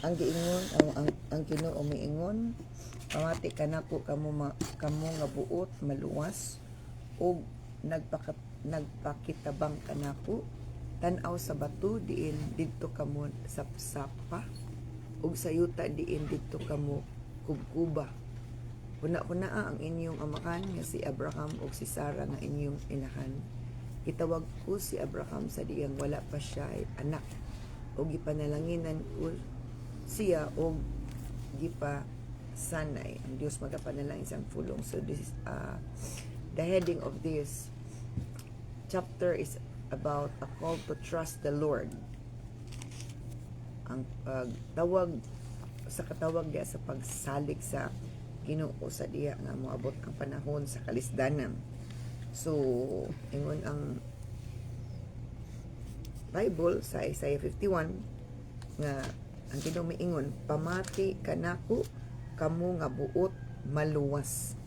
ang giingon ang Ginoo miingon, pamati kanako kamo nga buot maluwas ug nagpakitabang kanako tan-aw sa bato diin didto kamo sapsapa ug sa yuta diin didto kamo kubkuba. Una-una ang inyong amakan nga si Abraham ug si Sarah nga inyong inahan. Gitawag ko si Abraham sa diyang wala pa siya ay anak ug gipanalanginan ko siya og gipasanay. Ang Dios magapanalangin sang pulong. So this is the heading of this chapter is about a call to trust the Lord. Ang tawag sa katawag diya sa pagsalig sa Ginoo sa diya nga moabot ang panahon sa kalisdanan. So ingon ang Bible sa Isaiah 51 nga ang Ginoo miingon, pamati kanako kamo nga buot maluwas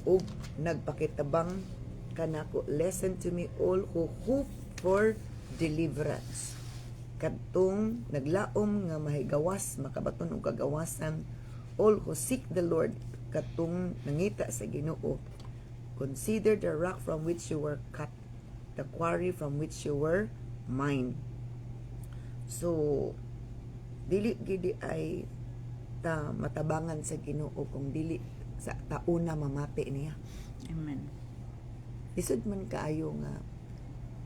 ug nagpakitabang kanako. Listen to me all who hope for deliverance. Kadtong naglaom nga mahigawas makabaton og kagawasan, all who seek the Lord, katong nangita sa Ginoo. Consider the rock from which you were cut, the quarry from which you were mined. So dili gidi ay ta matabangan sa Ginoo kung dili sa tauna mamati niya. Amen. Lisod man kaayo nga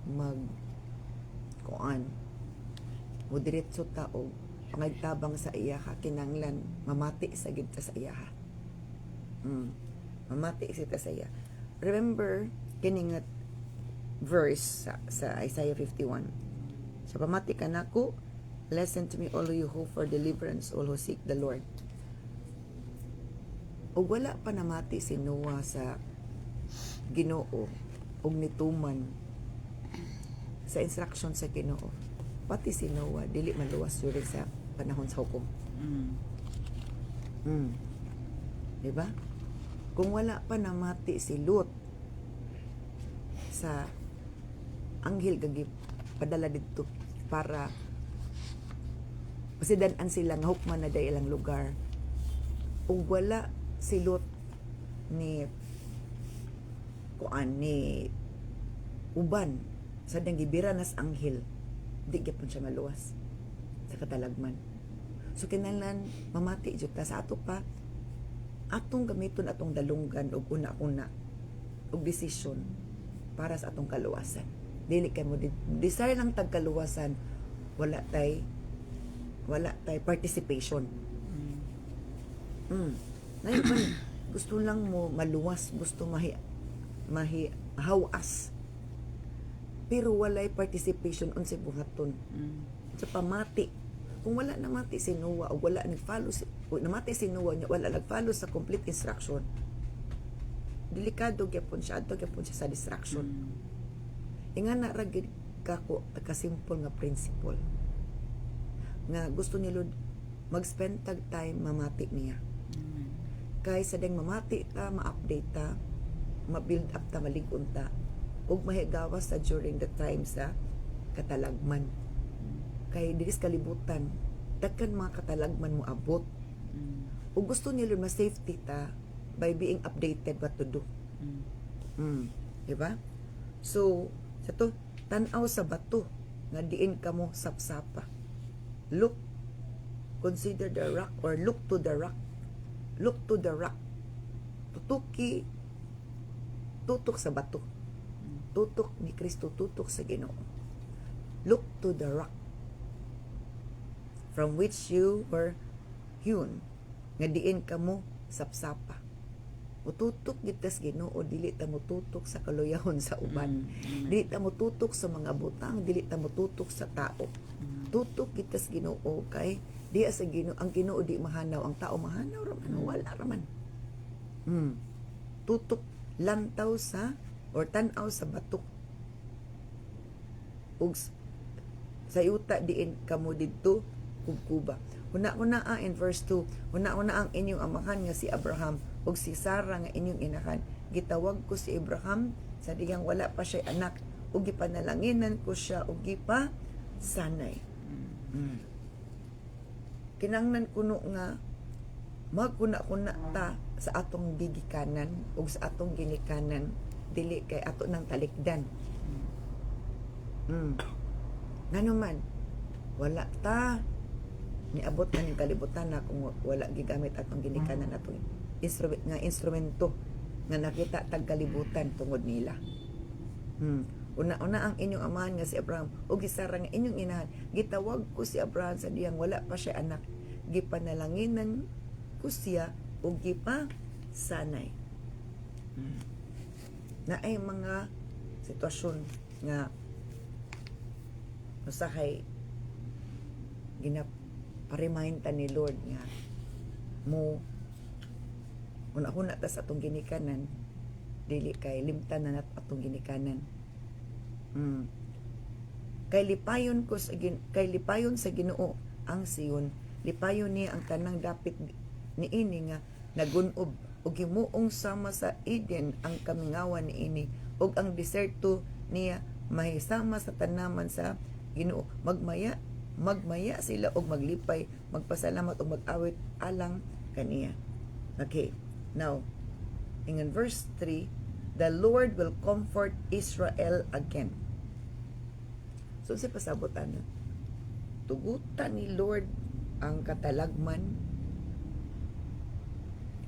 mag kuan mo diretso ta og pangagtabang sa iya ka kinanglan mamati sa gid ta sa iya ha. Mamati sa ta sa iya. Remember kining verse sa Isaiah 51. Sa pamati kanako, listen to me all you who for deliverance, all who seek the Lord. Og wala pa namati si Noah sa Ginoo og nituman sa instruction sa Ginoo. Pati si Noah dili maluwas during sa panahon sa hukom. Diba? Kung wala pa namati si Lot sa anghel gagi padala dito para pasidan-an sila nga hukman na day ilang lugar. Ug wala si Lot ni kuan ni uban sa dang gibira nas anghel, di gyapon siya maluwas sa katalagman. So kinahanglan mamati jud ta sa ato pa atong gamiton atong dalunggan og una-una og desisyon para sa atong kaluwasan. Dili kay mo desire lang tag kaluwasan, wala tay participation. Ngayon man, gusto lang mo maluwas, gusto mahawas. Pero walay participation unsay buhaton. Sa pamati. Kung wala namati si Noah o wala nag-follow namati si Noah, wala nag-follow sa complete instruction, delikado gyapon siya, adto gyapon siya sa distraction. Ingana ra gid kako ka-simple nga principle nga gusto ni Lord mag-spend tag time mamati niya. Kay sa ding mamati ta, ma-update ta, ma-build up ta, malig-on ta, ug mahigawas sa during the time sa katalagman. Kay diris kalibutan, daghan mga katalagman mo abot. Ug gusto ni Lord ma-safety ta by being updated what to do. Diba? So, sa to, tan-aw sa bato nga diin kamo sapsapa. Look, consider the rock or look to the rock. Look to the rock. Tutok sa bato. Tutok ni Kristo, tutok sa Ginoo. Look to the rock from which you were hewn, nga diin kamo sapsapa. Mututok gitas Ginoo, dili ta mututok sa kaluyahon sa uban. Dili ta mututok sa mga butang, dili ta mututok sa tao. Tutok gitas Ginoo kay di sa Ginoo, ang Ginoo di mahanaw, ang tao mahanaw raman, wala raman. Tutok lantaw sa or tan-aw sa batok. Ug sa yuta diin kamo didto kubkuba. Una-una in verse 2, una-una ang inyong amahan nga si Abraham ug si Sarah nga inyong inahan. Gitawag ko si Abraham sa diyang wala pa siya anak ug gipanalanginan ko siya ug gipa sanay. kinanglan kuno nga magkuna-kuna ta sa atong gigikanan o sa atong ginikanan dili kay ato nang talikdan. Ngano man wala ta niabot na ning kalibutan na kung wala gigamit atong ginikanan atong instrumento nga nakita tag kalibutan tungod nila. Una-una ang inyong amahan nga si Abraham o gisara nga inyong inahan. Gitawag ko si Abraham sa diyang wala pa siya anak. Gipanalanginan ko siya o gipasanay. Na ay mga sitwasyon nga usahay ginap-remind ta ni Lord nga mo una-una ta sa atong ginikanan dili kay limtan na nat atong ginikanan. Kay lipayon sa Ginoo ang Sion, lipayon niya ang tanang dapit niini nga nagunob ug himuong sama sa Eden ang kamingawan niini ug ang deserto niya mahisama sa tanaman sa Ginoo. Magmaya sila og maglipay, magpasalamat og mag-awit alang kaniya. Okay. Now, in verse 3, the Lord will comfort Israel again. So, sa pasabutan na, tugutan ni Lord ang katalagman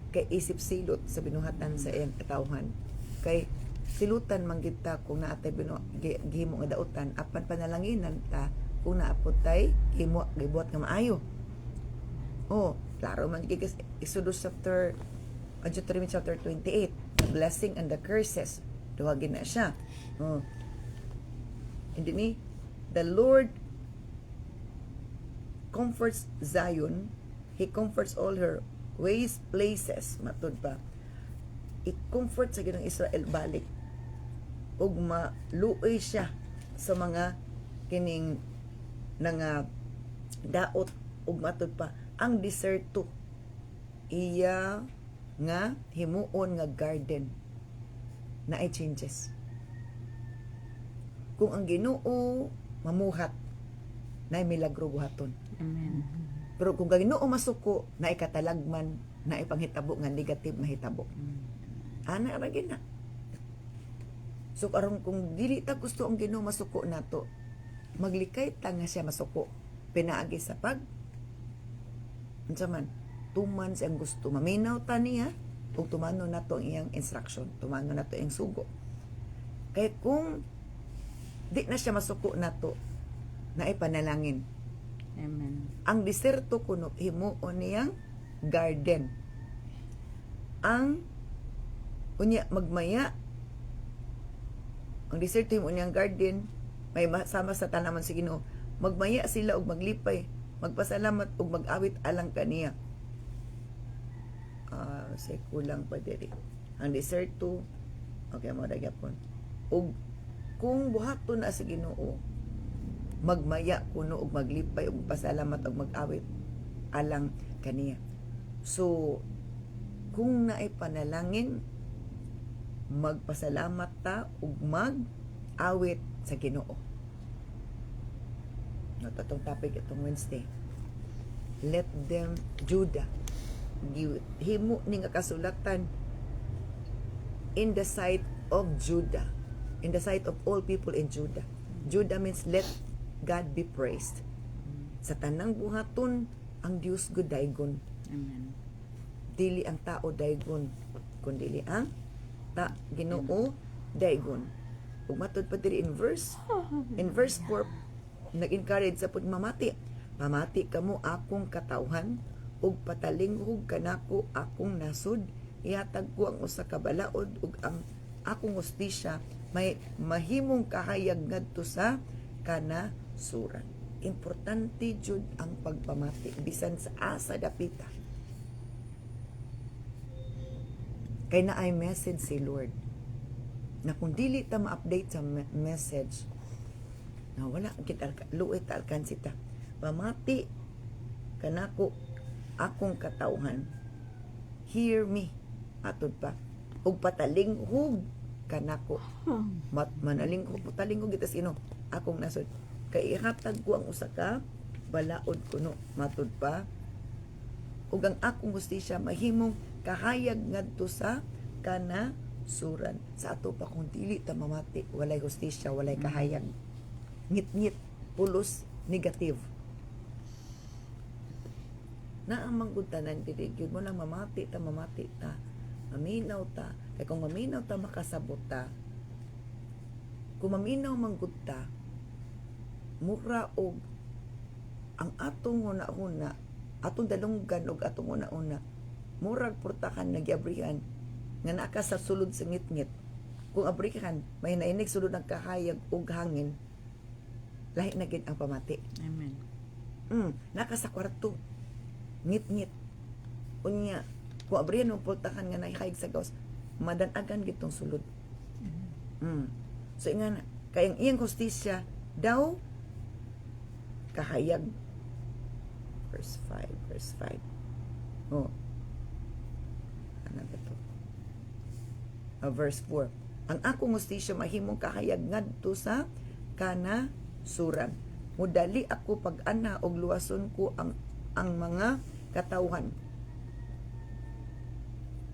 kay isip silot sa binuhatan sa iyang katawhan. Kay silutan manggita kung naatay gihimo nga dautan, apan panalanginan ta kung naapod tay gihimo gibuhat nga maayo. Klaro man gigas Exodus chapter Deuteronomy chapter 28, the blessing and the curses. Duwagin na siya. Hindi ni, the Lord comforts Zion. He comforts all her ways, places. Matod pa. I-comfort sa ginang Israel balik. Ug maluoy siya sa mga kining nga daot. Ug matod pa. Ang deserto. Iya nga himuon nga garden na ay changes. Kung ang Ginoo mamuhat na ay milagro buhaton. Amen. Pero kung ang Ginoo masuko na ay katalagman na ay panghitabo nga negative mahitabo. Ana ra gina. So karon kung dili ta gusto ang Ginoo masuko nato, maglikay ta nga siya masuko pinaagi sa pag unsa man tuman siyang gusto maminaw ta niya ug tumano nato ang iyang instruction, tumano nato ang sugo. Kay kung di na siya masuko nato na ipanalangin. Amen. Ang deserto kuno himuon niyang garden. Ang unya magmaya ang deserto himuon niyang garden may sama sa tanaman sa Ginoo. Magmaya sila og maglipay, magpasalamat ug mag-awit alang kaniya. Say kulang pa diri. Ang deserto, okay mo dagyapon. Ug kung buhaton na sa Ginoo, magmaya kuno ug maglipay ug pasalamat ug mag-awit alang kaniya. So kung naay panalangin, magpasalamat ta ug mag-awit sa Ginoo. Natatong topic itong Wednesday. Let them Judah himo ni nga kasulatan in the sight of Judah, in the sight of all people in Judah. Judah means let God be praised. Sa tanang buhaton ang Dios gud daygon. Amen. Dili ang tao daygon, kundi ang Ginoo daygon. Ug matud pa diri in verse 4 nag-encourage sa pagmamati. Mamati kamo akong katawhan ug patalinghog kanako akong nasud. Ihatag ko ang usa ka balaod ug ang akong hustisya may mahimong kahayag ngadto sa kanasuran. Importante jud ang pagpamati bisan sa asa dapita. Kay na ay message si Lord na kung dili ta ma-update sa message na wala kita luoy ta alkansi ta. Pamati kanako akong katawhan, hear me, atod pa ug patalinghog kanako manalinghog patalinghog kita sino akong nasod kay ihatag ko ang usa ka balaod kuno, matod pa ug ang akong hustisya mahimong kahayag ngadto sa kanasuran. Sa ato pa kung dili ta mamati, walay hustisya, walay kahayag. Ngit-ngit, pulos, negative. Naamang tanan dili gyud mo lang mamati ta, maminaw ta. Kay kung maminaw ta makasabot ta, kung maminaw man gud ta, mura og ang atong una-una, atong dalunggan og atong una-una, murag portakan nagyabrihan nga naka sa sulod sa ngit-ngit. Kung abrihan, may nainig sulod ng kahayag ug hangin, lahi na gid ang pamati. Amen. Naka sa kwarto, ngit-ngit. Unya, kung abrihan mo portakan nga naihayag sa gawas, madanagan gid tong sulod. So nga na, kayang iyang hustisya daw kahayag. Verse 5. Oh. Ano ba ito? Verse 4. Ang akong hustisya mahimong kahayag ngadto sa kanasuran. Mudali ako pag-ana og luwason ko ang mga katawhan.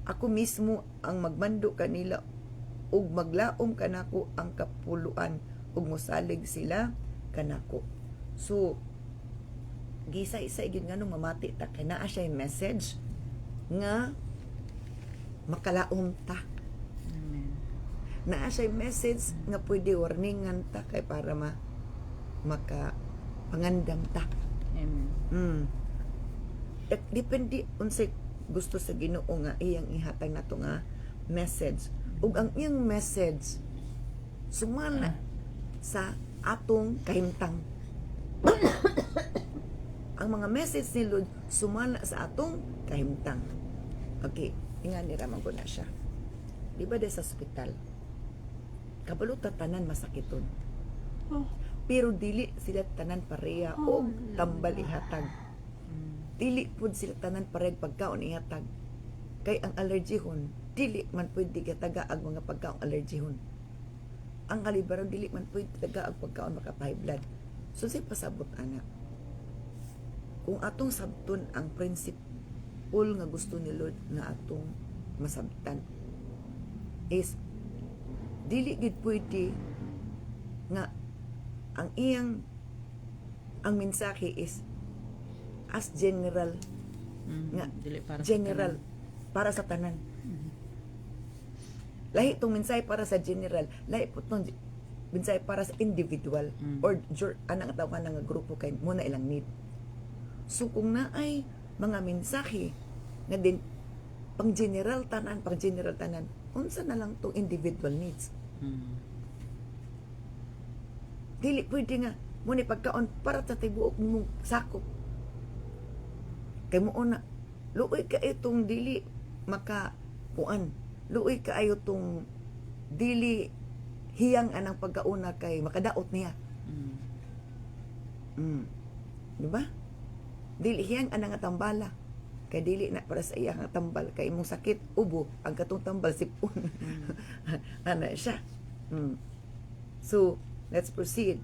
Ako mismo ang magmando kanila ug maglaom kanako ang kapuluan ug mosalig sila kanako. So gisa-isa gyud nganong mamati ta kay naa siya message nga makalaom ta. Amen. Naa siya message nga pwede warningan ta kay para maka pangandam ta. Amen. Depende unsay gusto sa Ginoo nga iyang ihatag nato nga message. Ug ang iyang message sumala sa atong kahimtang. Ang mga message ni Lord sumala sa atong kahimtang. Okay, ingan ni ramang ko na siya. Di ba sa ospital? Kabalo ta tanan masakiton. Oh. Pero dili sila tanan pareha o tambal ihatag. Dili pud sila tanan pareha pagkaon ihatag. Kay ang allergyhon, dili man pwede kataga ang mga pagkaon allergyhon. Ang kalibaran dili man pwede taga ang pagkaon maka-high blood. So say pasabot ana. Kung atong sabton ang principle nga gusto ni Lord nga atong masabtan is dili gid pwede nga ang mensahe is as general nga Dili para general para sa tanan. Lahi itong mensahe para sa general, lahi po itong mensahe para sa individual or anang tawag nga grupo kay muna ilang need. So kung naay mga mensahe nga din pang general tanan, unsa na lang tong individual needs. Dili pwede nga muna pagkaon para sa tibuok mong sakop. Kay mo na luoy ka itong dili makakuan. Luoy ka ayo tong dili hiyang anang pagkauna kay makadaot niya. Di ba? Dili hiyang anang tambala kay dili na para sa iya nga tambal kay imong sakit ubo ang katong tambal sipon. Ana siya. So let's proceed.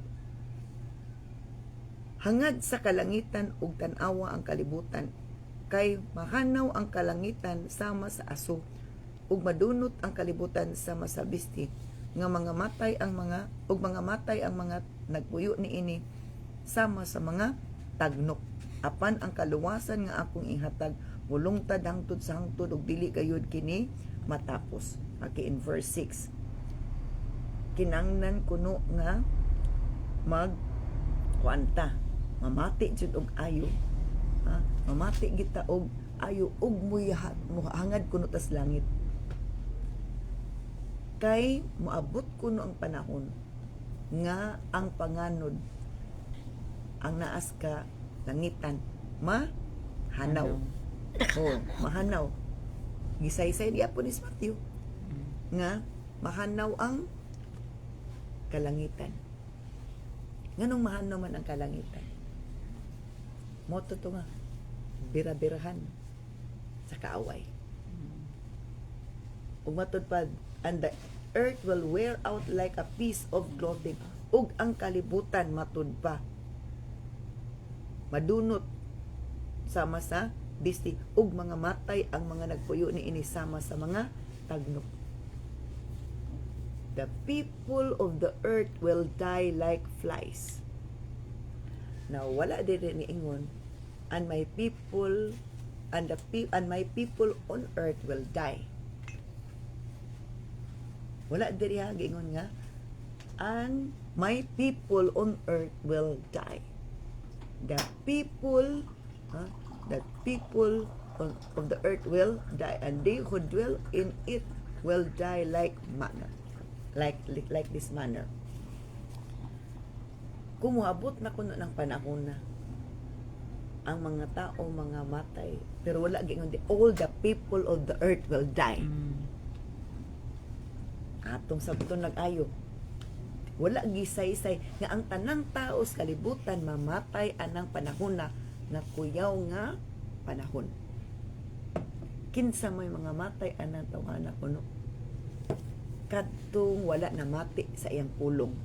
Hangad sa kalangitan ug tan-awa ang kalibutan kay mahanaw ang kalangitan sama sa aso ug madunot ang kalibutan sama sa bisti nga mga matay ang mga nagpuyo niini sama sa mga tagnok apan ang kaluwasan nga akong ihatag mulungtad hangtod sa hangtod ug dili gayud kini matapos. Okay, in verse 6 kinangnan kuno nga kuanta mamati jud og ayo, mamati kita og ayo ug muhangad kuno tas langit kay moabot kuno ang panahon nga ang panganod ang naas ka langitan mahanaw. Mahanaw gisaysay di apo ni Matthew nga mahanaw ang kalangitan. Nganong mahanaw man ang kalangitan? Moto to nga bira-birahan sa kaaway. Ug matod pa, and the earth will wear out like a piece of clothing. Ug ang kalibutan matod pa madunot sama sa bisti ug mga matay ang mga nagpuyo ni inisama sa mga tagnok. The people of the earth will die like flies. Now wala diri ni ingon, and my people and my people on earth will die. Wala diri ha giingon nga, and my people on earth will die. The people of the earth will die, and they who dwell in it will die like manner, like this manner. Kung moabot na kuno ng panahon na ang mga tao mga matay, pero wala gingon all the people of the earth will die. Atong sabton nag-ayo, wala gisaysay nga ang tanang tao sa kalibutan mamatay anang panahon na kuyaw nga panahon. Kinsa may mga matay anang tawhana kuno kadtong wala na mati sa iyang pulong.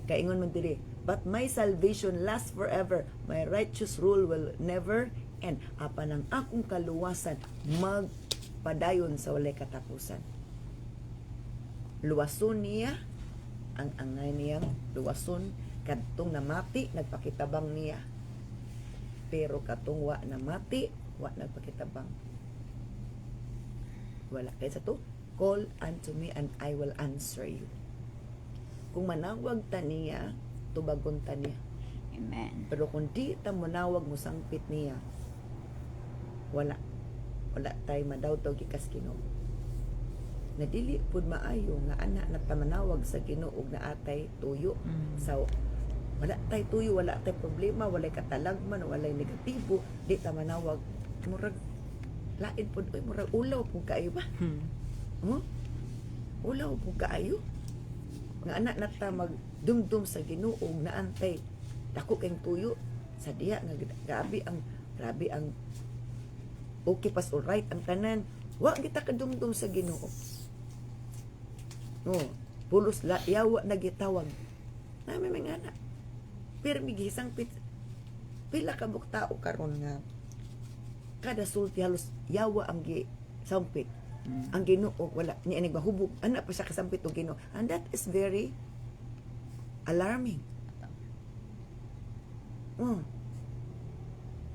Kaingon man diri, but my salvation lasts forever, my righteous rule will never end. Apan ang akong kaluwasan magpadayon sa walay katapusan. Luwason niya ang angay niyang luwason, kadtong namati nagpakitabang niya, pero katong wa namati wa nagpakitabang. Wala kay sa to, call unto me and I will answer you. Kung manawag ta niya, tubagon ta niya. Amen. Pero kung di ta manawag mo sangpit niya, wala tay madawtaw gikas Ginoo. Nadili pud maayo nga ana nagtamanawag sa Ginoo ug naatay tuyo. So wala tay tuyo, wala tay problema, walay katalagman, walay negatibo, di ta manawag. Murag lain pud, murag ulaw pud kaayo ba? Ulaw pud kaayo. Nga anak nata magdumdum sa Ginoo naantay dako kay tuyo sa diha nga grabe ang okay pas alright ang tanan, wa kita kadumdum sa Ginoo. Pulos yawa nagitawag nami mga anak, pero migisang pila ka tao karon nga kada sulti halos yawa ang sampit. Ang Ginoo wala niya nagmahubog, ana pa siya kasampit og Ginoo, and that is very alarming.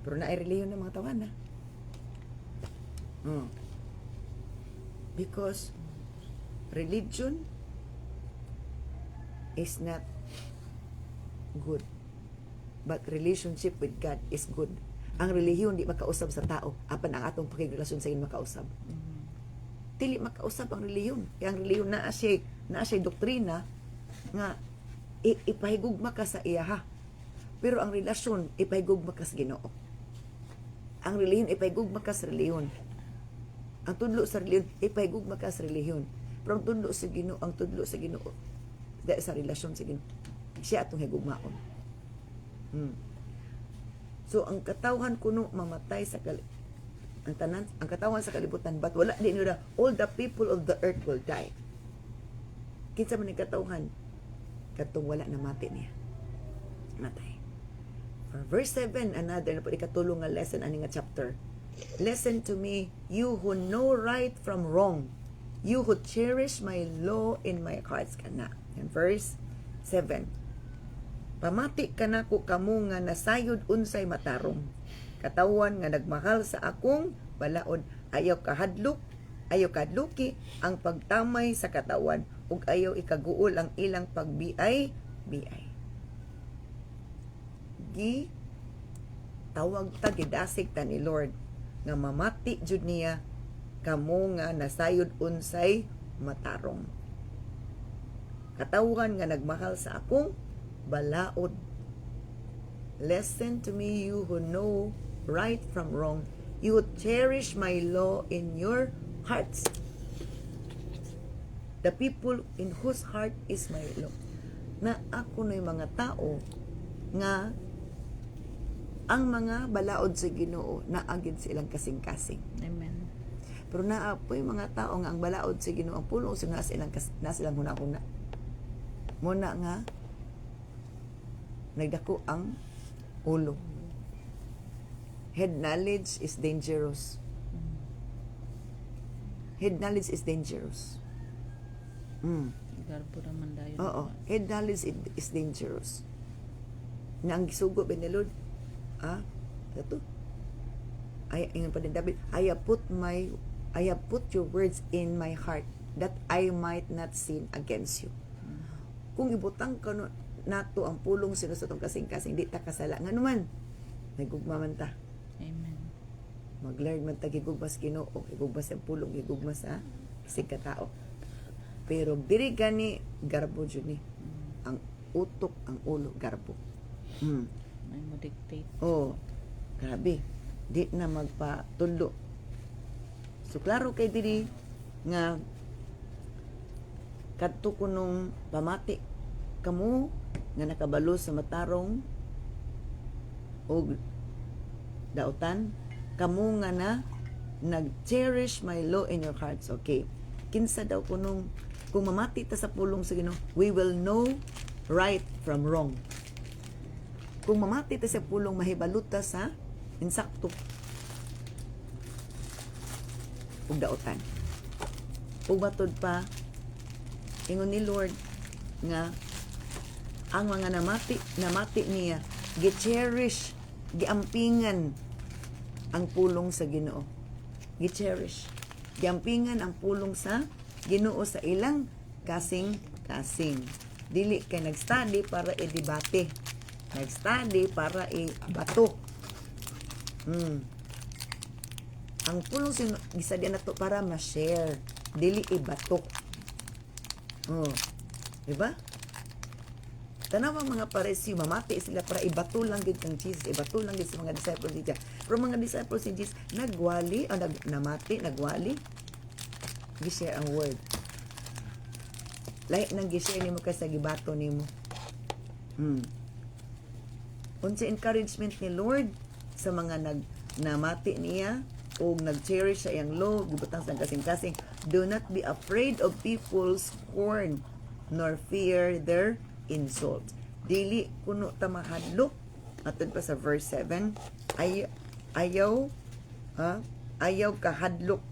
Pero naay reliyon ng mga tawanan na. Because religion is not good, but relationship with God is good. Ang relihiyon di makausab sa tao, apan ang atong pakigrelasyon sa Ginoo makausab. Dili makausab ang relihiyon. Kaya ang relihiyon naa siya doktrina nga ipahigugma ka sa iya ha. Pero ang relasyon ipahigugma ka sa Ginoo. Ang relihiyon ipahigugma ka sa relihiyon. Ang tudlo sa relihiyon ipahigugma ka sa relihiyon. Pero ang tudlo sa Ginoo dahil sa relasyon sa Ginoo, siya atong higugmaon. So ang katawhan kuno mamatay sa ang katawan sa kalibutan, but wala din nila all the people of the earth will die. Kinsa man ang katawhan katong wala na mati niya, matay. For verse 7, another na po ikatulong nga lesson ani nga chapter. Listen to me, you who know right from wrong, you who cherish my law in my hearts kana. And verse 7, pamati kanako kamo nga nasayod unsay matarong, katawan nga nagmahal sa akong balaod, ayaw kadluki ang pagtamay sa katawan, ug ayaw ikaguol ang ilang pagbiay. Tawag ta gidasig ta ni Lord nga mamati jud niya kamo nga nasayod unsay matarong, katawan nga nagmahal sa akong balaod. Listen to me, you who know right from wrong, you who cherish my law in your hearts, the people in whose heart is my law. Na ako na yung mga tao nga ang mga balaod sa Ginoo naagid silang kasing-kasing. Amen. Pero naapoy mga tao nga ang balaod sa Ginoo ang puno sa silang hunahuna. Muna nga nagdako ang ulo. Head knowledge is dangerous. Head knowledge is dangerous. Garbo naman dayon. Oo. Head knowledge is dangerous. Na ang gisugo ba ni Lord? Ito. Ingon pa din David, I have put your words in my heart that I might not sin against you. Kung ibutang ka nato ang pulong sino sa tong kasing-kasing, di ta kasala. Nga naman, nagugma man ta. Amen. Mag-learn man ta gigugmas Ginoo, gigugmas ang pulong, gigugmas sa isig ka tao. Pero diri gani garbo jud ni. Ang utok, ang ulo garbo. May mo dictate. Oh, grabe. Di na magpatulo. So klaro kay diri nga kadto kunong pamati kamo nga nakabalo sa matarong og dautan, kamo nga na nag-cherish my law in your hearts. Okay. Kinsa daw kunong kung mamati ta sa pulong sa Ginoo, we will know right from wrong. Kung mamati ta sa pulong, mahibalot ta sa insakto ug dautan. Ug matod pa ingon ni Lord nga ang mga namati niya gi-cherish, giampingan ang pulong sa Ginoo. Gi-cherish, giampingan ang pulong sa Ginoo sa ilang kasing-kasing. Dili kay nag-study para i-debate. Nag-study para i-bato. Ang pulong gisadya nato para ma-share, dili i-bato. Diba? Tanawa mga Pariseo, mamati sila para ibato lang gid kang Jesus, ibato lang gid sa mga disciples ni Jesus. Pero mga disciples ni Jesus nagwali o namati, nagwali gi-share ang word. Lahi nang gi-share nimo kay sa gibato nimo. Unsa encouragement ni Lord sa mga namati niya o nag-cherish sa iyang law, gibutang sa kasing-kasing. Do not be afraid of people's scorn, nor fear their insult. Dili kuno ta mahadlok. Atod pa sa verse 7, ayaw kahadlok,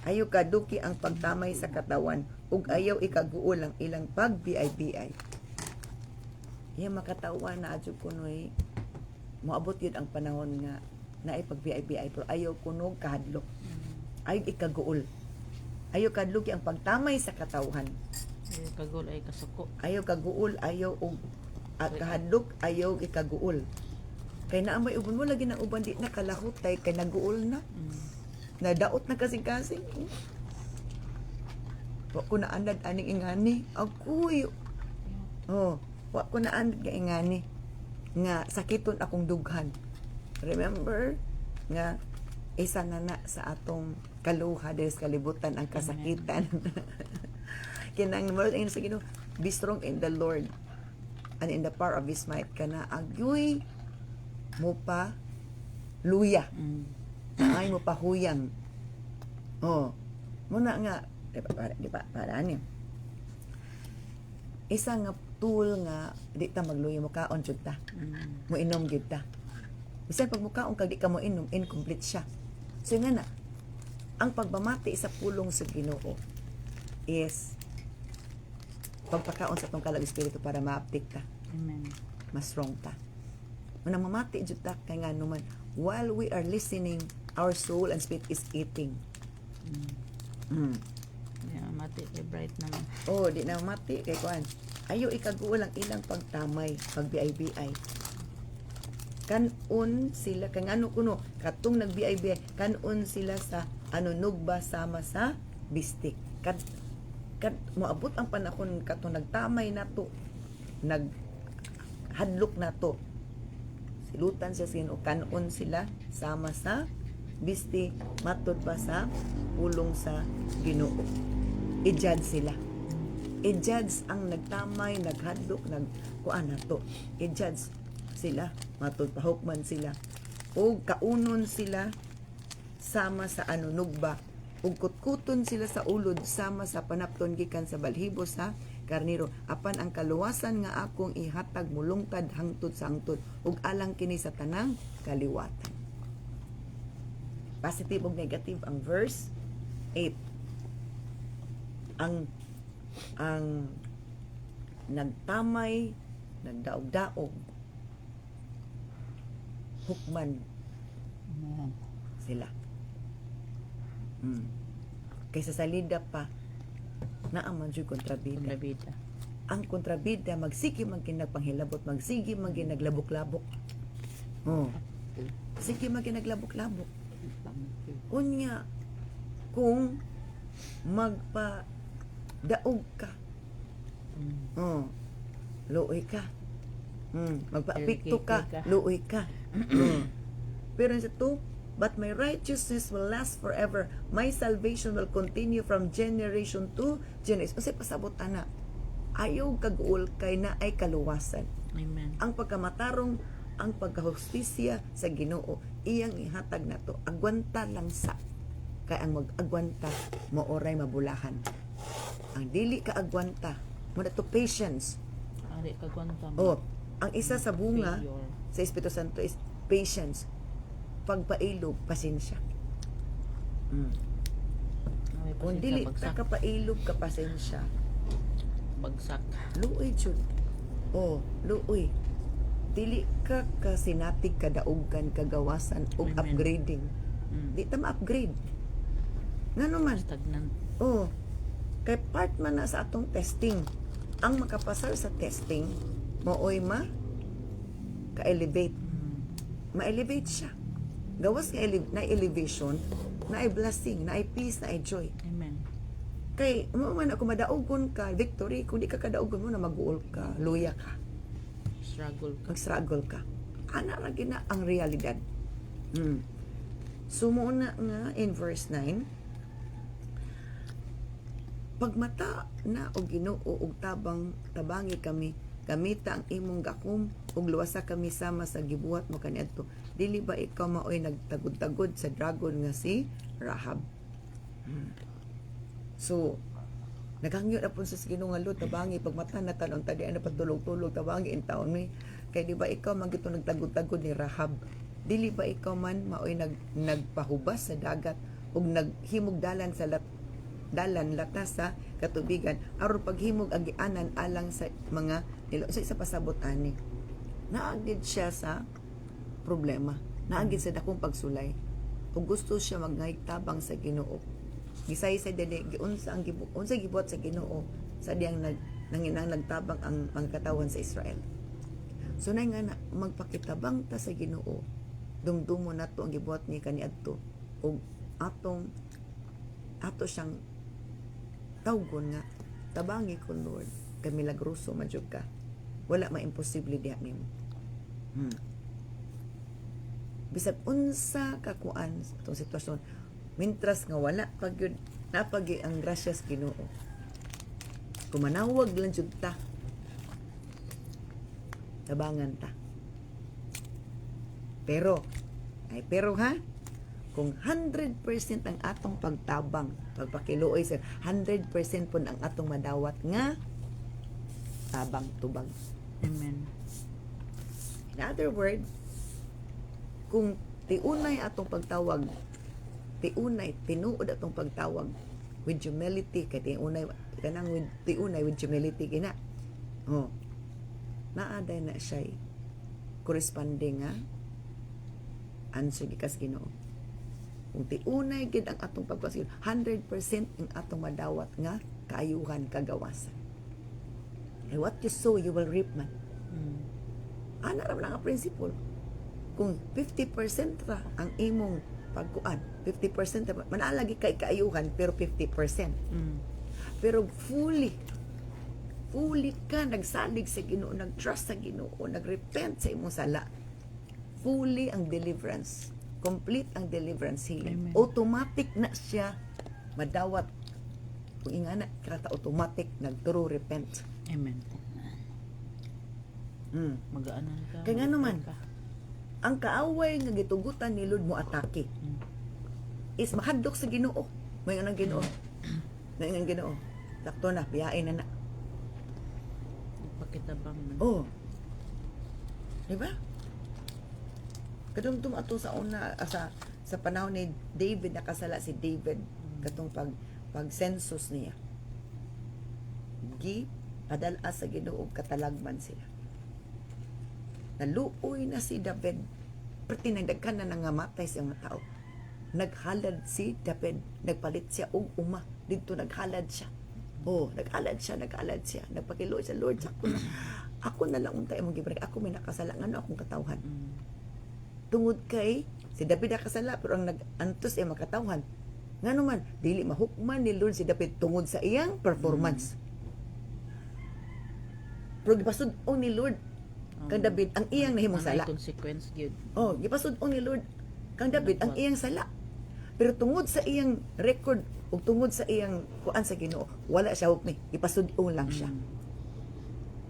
ayaw kaduki ang pagtamay sa katawan, ug ayaw ikaguol ang ilang pagbiay-biay. Iya makatawan na adyo kunoy moabot yun ang panahon nga naay pagbiay-biay, pero ayaw kuno kahadlok, ayaw ikaguol, ayaw kadluki ang pagtamay sa katawan, Ayaw kagol ay kasuko. ayaw kaguol, ayaw og kahadlok, ayaw ikaguol. Kay naamay uban mo lagi ng uban di na kalahutay kay naguol na. Nadaot na kasing-kasing. Wa ko na andad aning ingani. Agoy. Wa ko na andad nga ingani nga sakiton akong dughan. Remember nga isa na sa atong kaluha des kalibutan ang kasakitan. Kinang mo sa Ginoo, be strong in the Lord and in the power of His might. Kana agoy mo pa luya. Ay mo pa huyang. Muna nga di pa para ani. Isa nga tool nga di ta magluya mo kaon jud ta. Mo inom gyud ta. Bisan pag mukaon kag di ka mo inom, incomplete siya. So nga na ang pagbamati sa pulong sa Ginoo is pagpakaon sa tong kalag espiritu para ma-update ta. Amen. Mas strong ta. Manang mamati jud ta kay nga naman while we are listening, our soul and spirit is eating. Yeah, mati kay bright naman. Di na mati kay kuan. Ayo ikaguol ang ilang pagtamay, pagbiay-biay. Kanon sila kay ano kuno katong nagbiay-biay, kanon sila sa nugba sama sa bistik. Moabot ang panahon katong nagtamay nato, naghadlok nato. Silutan siya sino kanon sila sama sa bisti, matod pa sa pulong sa Ginoo. I-judge sila. I-judge ang nagtamay, naghadlok, nagkuan nato. I-judge sila, matod pa hukman sila. O kaunon sila sama sa nugba. Ug kutkuton sila sa ulod sama sa panapton gikan sa balhibo sa karniro apan ang kaluwasan nga akong ihatag mulungtad hangtod sa hangtod ug alang kini sa tanang kaliwatan. Positive ug negative ang verse 8. Ang nagtamay, nagdaog-daog, hukman Amen. sila. Kaysa salida pa, naaman siya kontrabida. Kontrabida. Ang kontrabida, magsige man kinagpanghilabot, magsige man kinaglabok-labok. Oh. Sige man kinaglabok-labok. Unya, kung magpa-daog ka, oh, luoy ka. Magpa-apikto ka, LKK ka. luoy ka. Pero sa to, but my righteousness will last forever. My salvation will continue from generation to generation. Kasi pasabot ana, ayaw kag-uol kay na ay kaluwasan. Amen. Ang pagkamatarong, ang pagkahustisya sa Ginoo, iyang ihatag na to. Agwanta lang sa. Kaya ang mag-agwanta, maoray mabulahan. Ang dili ka agwanta, mo to patience. Ari ka kwanta. Oh, ang isa sa bunga Failure. sa Espiritu Santo is patience. Pagpailog, pasensya. Ay, Kung pasensya, dili bagsak. ka pailog ka pasensya, Bagsak. luoy jud. Oh, luoy. Dili ka kasinatig kadaogan, kagawasan o Amen. upgrading. Di ta ma-upgrade. Ngano man? Stagnant. Oh, kay part man na sa atong testing. Ang makapasar sa testing, maoy ka-elevate. Ma-elevate siya. Gawas na elevation, na blessing, na peace, na joy. Amen. Kay, mo man ako madaogon ka, victory, kung di ka kadaogon mo na mag-uol ka, luya ka, Struggle ka. mag-struggle ka. Ana ra gina ang realidad. Sumuna nga in verse 9, pagmata na og Ginoo og tabangi kami, gamita ang imong gakom ug luwasa kami sama sa gibuhat mo kaniadto. Dili ba ikaw maoy nagtagod-tagod sa dragon nga si Rahab? So, naghangyo na po sa Ginoo nga Lord, tabangi pagmata na talon tadi ana patulog-tulog tabangi in taon mi. Kay di ba ikaw man gito nagtagod-tagod ni Rahab? Dili ba ikaw man maoy nagpahubas sa dagat ug naghimog dalan sa dalan latas sa katubigan aron paghimog ang gianan alang sa mga nilo sa isa pasabot ani. Naagid siya sa problema. Naagid sa dakong pagsulay. Ug gusto siya maghaytabang sa Ginoo. Gisay sa dili giunsa ang unsa gibuhat sa Ginoo sa diyang nanginang nagtabang ang mga katawan sa Israel. So nay nga na magpakitabang ta sa Ginoo. Dumdumo nato ang gibuhat ni kaniadto ug ato siyang tawgon nga tabangi ko Lord kay milagroso man jud ka. Wala maimposible diha nimo. Bisag unsa ka kuan sa itong sitwasyon, mintras nga wala pag yun, napagi ang grasya sa Ginoo. Kumanawag lang jud ta. Tabangan ta. Pero ha, kung 100% ang atong pagtabang, pagpakiluoy sa 100% po ang atong madawat nga tabang tubag. Amen. In other words, kung tiunay atong pagtawag, tinuod atong pagtawag with humility, kay tiunay with humility gina. Oh. Naaday na siya corresponding nga answer gikas Ginoo. Kung tiunay gid ang atong pagpasigil, 100% ang atong madawat nga kaayuhan, kagawasan. And what you sow, you will reap man. Ana ra lang ang principle. Kung 50% ra ang imong pagkuan, 50% ra, manalagi kay kaayuhan pero 50%. Pero fully ka nagsalig sa Ginoo, nagtrust sa Ginoo, nagrepent sa imong sala. Fully ang deliverance. Complete ang deliverance healing. Amen. Automatic na siya madawat. Kung ingana, kata automatic nag-true repent. Amen. Magaanan ka. Kaya nga naman, ka. ang kaaway nga gitugutan ni Lord mo atake is mahadlok sa Ginoo. May ang Ginoo. May ang Ginoo. Sakto na, piyain na na. Pakitabang man. Oh. Di ba? Kadungdum ato sa una sa panahon ni David, nakasala si David katong pag census niya. Padala sa Ginoo katalagman sila. Naluoy na si David. Perti nagdaghan na nangamatay sa mga tao. Naghalad si David. Nagpalit siya og uma. Dito naghalad siya. Oh, naghalad siya. Nagpakilo siya, Lord, ako na lang untay mong gibalik. Ako may nakasala. Ano akong katawhan? Tungod kay, si David nakasala, pero ang nag-antos ay makatawhan. Nga naman, dili mahukman ni Lord si David tungod sa iyang performance. Pero gipasud-ong ni Lord kang David ang iyang nahimong sala. May consequence gyud. Oh, gipasud-ong ni Lord kang David ang iyang sala. Pero tungod sa iyang record o tungod sa iyang kuan sa Ginoo, wala siya hukmi. Ipasud-ong lang siya.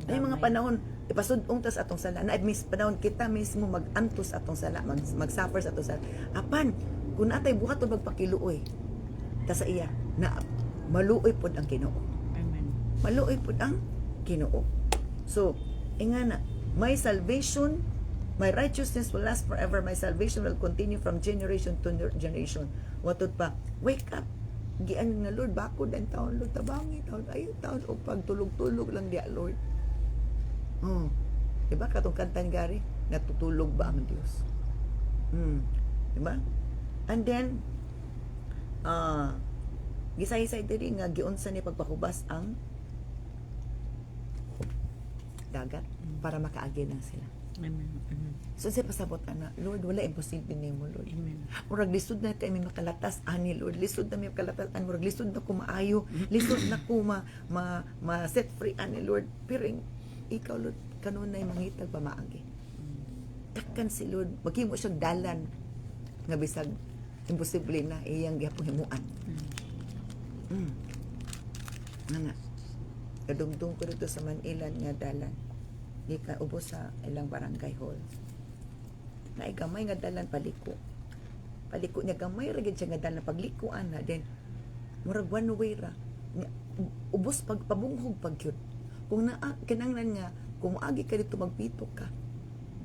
Ay mga panahon, ipasud-ong tas atong sala. Na mis panahon kita mismo mag-antos atong sala, mag-suffer sa atong sala. Apan, kung natay buhat o magpakiluoy, ta sa iya, na maluoy pod ang Ginoo. Amen. Maluoy pod ang Ginoo. So, ingana, my salvation, my righteousness will last forever. My salvation will continue from generation to generation. Watod pa, wake up. Gian nga Lord, bakod ang taon, Lord, tabangi taon, ay taon, o pagtulog-tulog lang diya, Lord. Oh, diba katong kantan gari, natutulog ba ang Diyos? Diba? And then, gisay-say diri nga giunsa ni pagpakubas ang dagat para makaagi na sila. Amen. So siya pasabot na, Lord, wala imposible nimo, Lord. Amen. Murag lisod na kami makalatas ani, Lord. Lisod na mi makalatas ani, murag lisod na ko maayo, lisod na ko ma set free ani, Lord. Pero ikaw, Lord, kanunay mangitag pamaagi. Takkan si Lord, maghimo siyang dalan nga bisag imposible na iyang gihapon himuan. Nga. Kadungdung ko dito sa Manilan nga dalan. Di ka ubos sa ilang barangay hall. Na gamay nga dalan paliko. Paliko niya gamay ra gid siya nga dalan paglikuan na then murag one way ra. Ubos pagpabunghog pagyud. Kung naa kinanglan nga kung agi ka dito magpito ka.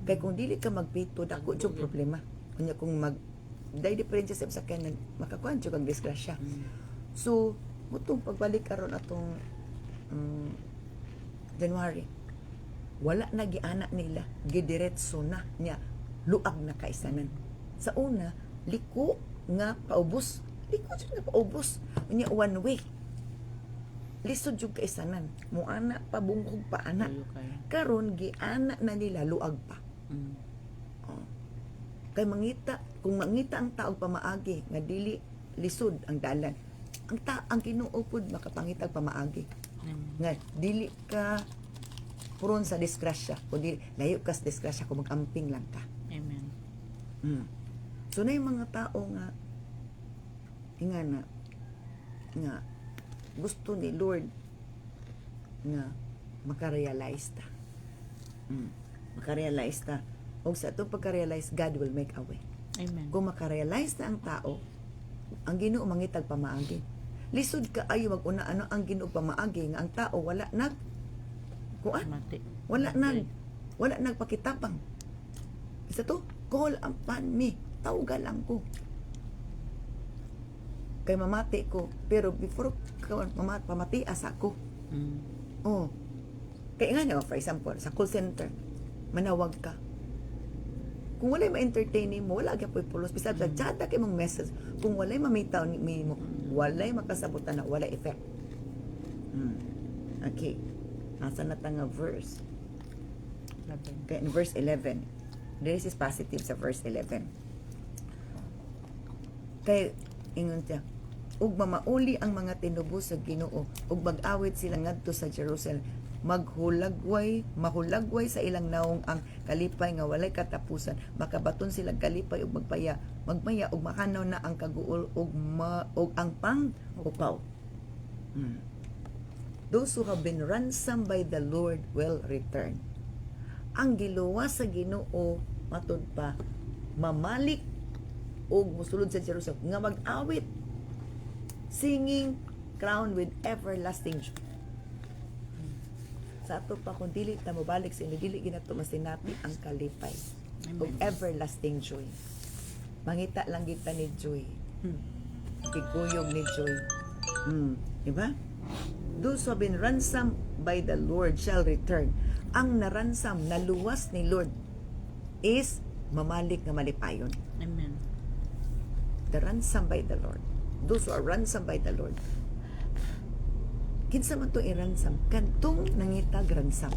Kay kung dili ka magpito dako jud problema. Kunya kung day diferensya sa sakyanan makakuan jud kag disgrasya. So mutong pagbalik karon atong January, wala na giana nila, gidiretso na niya, luag na kaisanan. Sa una, liko nga paubos. Liko siya nga paubos. Niya one way. Lisod yung kaisanan. Muana, pabungkog pa ana. Karon giana na nila, luag pa. Oh. Kay mangita, kung mangita ang tao pamaagi, nga dili lisod ang dalan, ang Ginoo pud makapangitag pamaagi. Nga dili ka puron sa disgrasya kundi layo ka sa disgrasya kung magamping lang ka. Amen. So na yung mga tao nga ingana nga gusto ni Lord nga makarealize ta. Makarealize ta. O sa itong pagka-realize, God will make a way. Amen. Kung makarealize na ang tao, ang Ginoo mangitag pamaagi. Lisod ka ayo mag-una ano ang Ginoo pamaagi nga ang tao wala nag kuan, Mati. wala nagpakitapang. Isa to, call upon me, tawga lang ko. Kay mamati ko, pero before pamati asa ko. Oh. Kaya nga niya, for example, sa call center, manawag ka. Kung walay ma-entertain mo, wala gyud pulos. Bisag chata kay mong message. Kung walay mamitaw ni mo, walay makasabutan na, walay effect. Okay. Asa na ta nga verse? Okay, in verse 11. This is positive sa verse 11. Kay ingon siya, ug mamauli ang mga tinubo sa Ginoo, ug mag-awit sila ngadto sa Jerusalem. Mahulagway sa ilang naong ang kalipay nga walay katapusan, makabaton silang kalipay ug magmaya ug makanaw na ang kaguol ug ang pang-upaw. Those who have been ransomed by the Lord will return. Ang giluwa sa Ginoo matud pa mamalik ug mosulod sa Jerusalem nga mag-awit, singing crown with everlasting joy. sa ato pa kung dili ta mobalik sa inyo, dili ginato masinati ang kalipay ug Amen. everlasting joy. Mangita lang kita ni joy. Kikuyog ni joy. Diba? Those who have been ransomed by the Lord shall return. Ang naransam, naluwas ni Lord is mamalik nga malipayon. Amen. The ransom by the Lord. Those who are ransomed by the Lord. Kinsa man to i-ransom? Kantong nangitag ransom.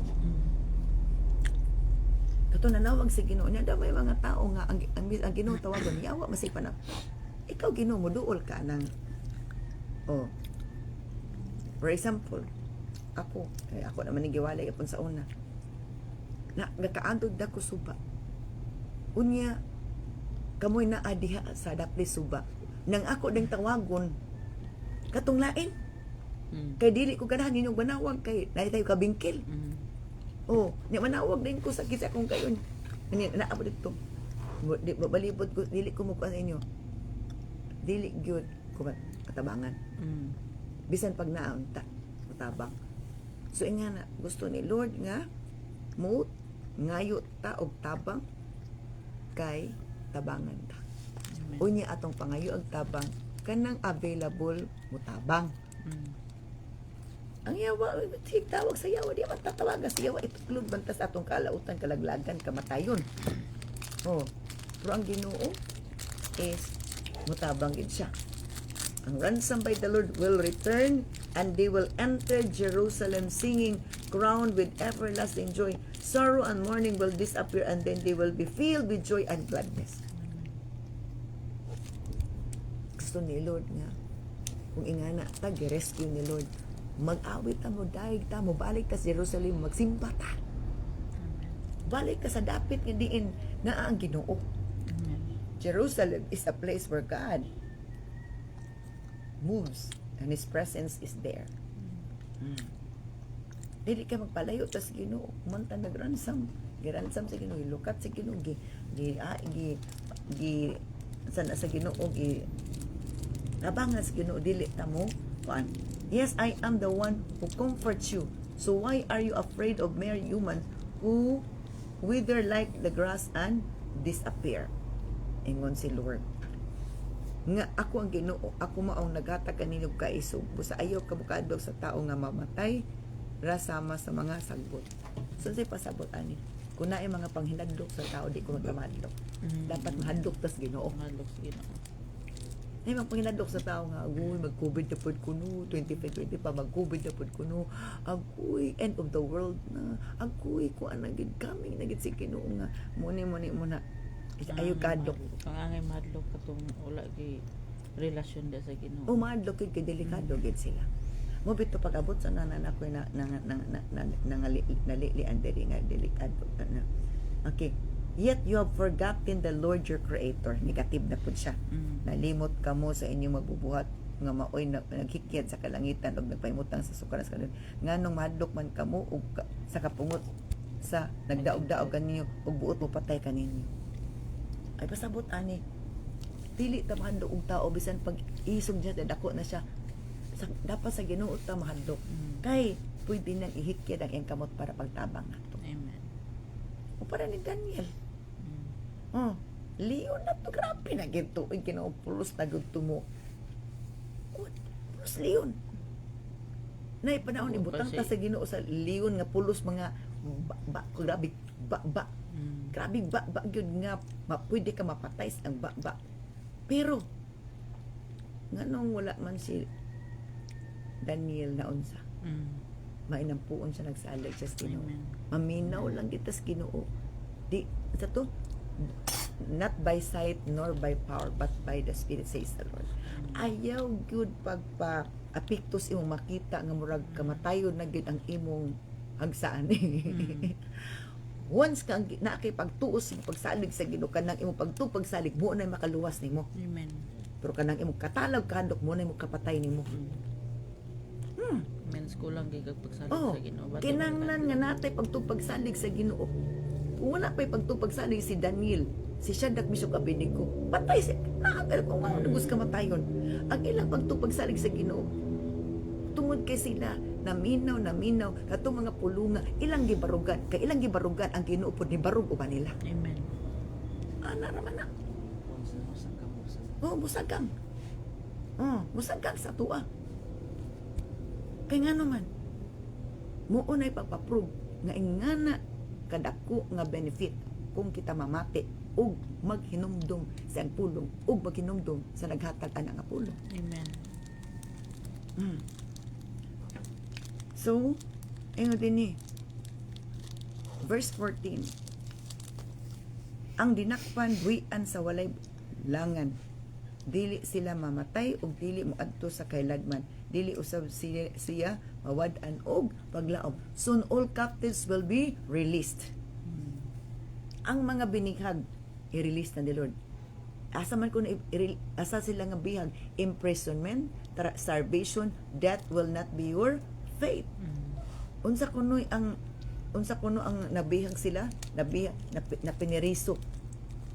Kato nanawag si Ginoo niya, daw may mga tao nga ang Ginoo tawagon yawa masipan na. Ikaw Ginoo mo duol ka nang for example, ako naman ni giwalay apon sa una. Na nakaantod da ko suba. Unya kamoy na adiha sa dapli suba. Nang ako ding tawagon katong lain. Kay dili ko ganahan ninyong manawag kay naay tayo kabingkil. Nya manawag din ko sa kisa kong kayon. Ani naabot dito. Di balibot ko dili ko mo kuan inyo. Dili gyud ko katabangan. Bisan pag naon ta matabang. So ingana gusto ni Lord nga mo ngayo ta og tabang kay tabangan ta. Unya atong pangayo og tabang kanang available mo tabang. Ang yawa, tawag sa yawa, di man tatawagan sa yawa, ituklod bantas atong kalautan, kalaglagan, kamatayon. Pero ang Ginoo is mutabang gid siya. Ang ransom by the Lord will return and they will enter Jerusalem singing, crowned with everlasting joy. Sorrow and mourning will disappear and then they will be filled with joy and gladness. Gusto ni Lord nga, kung ingana, tag-rescue ni Lord. Mag-awit ta mo, daig ta mo, balik ta sa Jerusalem, magsimba ta. Balik ta sa dapit nga diin na ang Ginoo. Jerusalem is a place where God moves and His presence is there. Dili ka magpalayo ta sa Ginoo, kumanta nagransam, giransam sa Ginoo, ilukat sa Ginoo, sana sa Ginoo, nabangan sa Ginoo, dili ta mo, kuan. Yes, I am the one who comforts you. So why are you afraid of mere humans who wither like the grass and disappear? Ingon si Lord. Nga ako ang Ginoo, ako maong naghatag kaninyo kaisog. Busa ayaw kabukadog sa tao nga mamatay, rasama sa mga sagbot. So say pasabot ani. Kung naay mga panghinadlok sa tao, di ko magkamadlok. Dapat mahadlok tas Ginoo. Mahadlok sa Ginoo. Ay, magpanginadok sa tao nga, agoy, mag-COVID na po kuno, 2020 pa, mag-COVID na po kuno, agoy, end of the world na, agoy, kung anagid kami, nagid si Ginoo nga, muna, ayaw kadok. Pangangay mahadlok katong wala gi relasyon da sa Ginoo. Mahadlok kay delikado gid sila. Mo bito pag-abot sa nanan ako nalilian diri nga delikado na. Okay. Yet you have forgotten the Lord your Creator. Negative na po siya. Nalimot ka mo sa inyong magbubuhat nga maoy naghikyat sa kalangitan o nagpahimutang sa sukaran sa kalangitan. Nganong madlok man kamo og sa kapungot sa nagdaog-daog kaninyo og buot mo patay kaninyo. Ay pasabot ani. Dili ta mahadlok og tao bisan pag isog niya dako na siya. Dapat sa Ginoo ta mahadlok. Kay pwede nang ihikyat ang iyang kamot para pagtabang nato. Amen. O para ni Daniel. Leon na to, grabe na gito. Ay, kinaupulos na gito mo. Pulos Leon. Na ipanahon, ibutang ta sa Ginoo sa Leon nga pulos mga grabe, grabe, yun nga, pwede ka mapatay ang Pero, nga nung wala man si Daniel na unsa. Mainampuon siya, nagsalig siya sa Ginoo. Maminaw lang kita sa Ginoo. Di, sa to, not by sight nor by power but by the Spirit, says the Lord. Ayaw good pagpa-apiktos imong makita nga murag kamatayon na gyud ang imong hagsaan. Once kang nakay pagtuos mo pagsalig sa Ginoo, kanang imong pagtupagsalig mo na makaluwas nimo. Amen. Pero kanang imong katalog kandok mo na imong kapatay nimo. Men's kulang gyud pagsalig sa Ginoo. Kinanglan nga natay pagtupagsalig sa Ginoo. Kung wala pa'y pagtupagsalig si Daniel, si Shadrach, Meshach, Abednego, patay siya. Nakakal kung ano nagos kamatayon. Ang ilang pagtupagsalig sa Ginoo, tungod kay sila, naminaw katong mga pulunga ilang gibarugan kay ilang gibarugan ang Ginoo pod ni barug uban nila. Amen. Ana raman na. Busagang. Busagang sa tuwa. Kay nga naman, muunay pagpaprove nga ingana kadako nga benefit kung kita mamati ug maghinumdum sa ang pulong ug maghinumdum sa naghatag ana nga pulong. Amen. So, ayun din ni verse 14. Ang dinakpan buhian sa walay langan. Dili sila mamatay ug dili moadto sa kaylagman. Dili usab siya mawad-an og paglaom. Soon all captives will be released. Ang mga binighag i-release na ni Lord. Asa man kun asa sila nga bihag, imprisonment, starvation, death will not be your fate. Unsa kuno ang nabihag sila, na piniriso.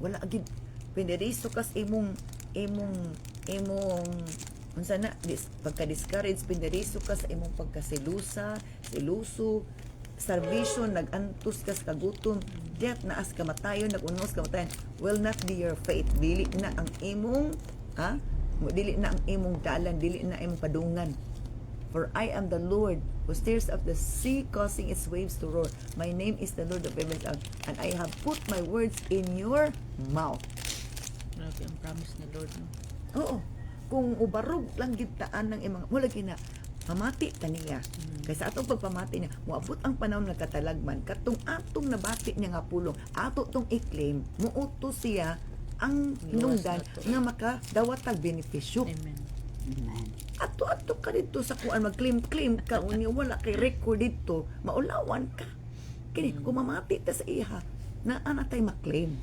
Wala agid piniriso kas imong unsa na pagka-discourage, piniriso ka sa imong pagkasilusa, siluso, starvation, nagantos ka sa kagutom, death na as kamatayon, nagunos kamatayon, will not be your fate. Dili na ang imong dili na ang imong dalan, dili na imong padungan. For I am the Lord who stirs up the sea, causing its waves to roar. My name is the Lord of heaven and I have put my words in your mouth. Grabe ang promise ni Lord, no? Oo. Kung ubarog lang gitaan ng imong mula kina mamati ta niya. Kaysa atong pagpamati niya, moabot ang panahon nga katalagman, katong atong nabati niya nga pulong, ato tong i-claim, muuto siya ang hinungdan nga makadawatag benepisyo. Amen. Ato ka dito sa kuan mag-claim ka unya wala kay record dito, maulawan ka. Kini kung mamati ta sa iha, na ana tay ma-claim.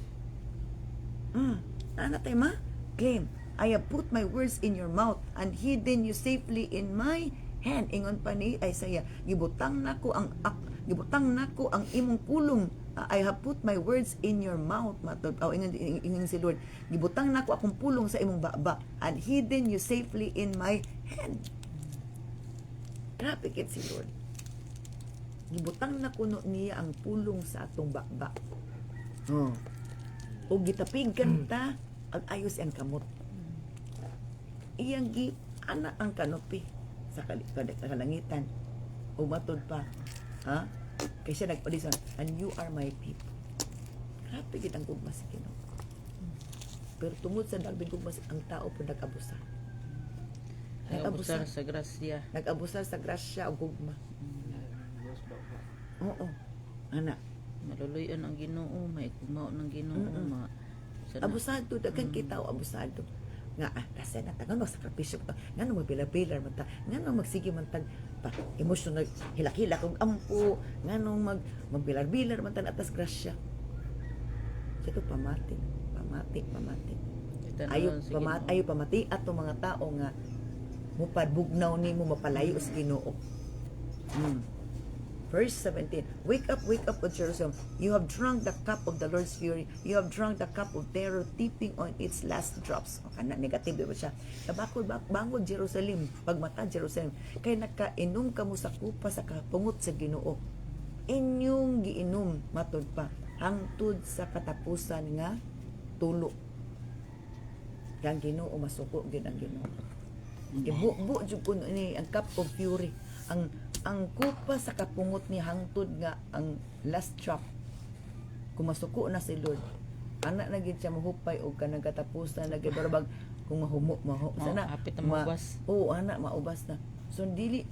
Ana tay ma-claim. I have put my words in your mouth and hidden you safely in my hand. Ingon pa ni Isaiah, gibutang nako ang imong pulong. I have put my words in your mouth. Ingon si Lord, gibutang nako akong pulong sa imong baba and hidden you safely in my hand. Grabe kit si Lord. Gibutang nako niya ang pulong sa atong baba. O gitapigan ta ang ayos ang kamot. Iyang ana ang kanopi sa kalangitan o matod pa kay siya nag-audition and you are my people. Grabe gid ang gugma sa Ginoo, pero tungod sa dalbing gugma ang tao po nag-abusar Nag-abusar sa grasya. nag-abusar sa grasya o gugma. Oo ana Maluluyon ang Ginoo, may kumaw ng Ginoo, abusado daghang kita o abusado nga kasi natagan magsakripisyo ta ngano magpilar-pilar man ta ngano magsige man tag emotional hilak-hilak og ampo ngano magbilar-bilar man ta atas grasya kito pamati ayo pamati ato mga tao nga mupadbugnaw nimo mapalayo sa Ginoo. Verse 17, wake up, O Jerusalem. You have drunk the cup of the Lord's fury. You have drunk the cup of terror, tipping on its last drops. Kana negative ba siya? Tabakod bangod Jerusalem, pagmata Jerusalem. Kay nakainom ka mo sa kupa sa kapungot sa Ginoo. Inyong giinom matod pa hangtod sa katapusan nga tulo. Kang Ginoo masuko gid ang Ginoo. Ibu jud kun ni ang cup of fury. Ang kupa sa kapungot ni hangtod nga ang last drop. Kumasuko na si Lord. Anak na gid siya mahupay og kanang katapusan lagi barbag kung mahumo sana hapit na maubas. Anak maubas na. So dili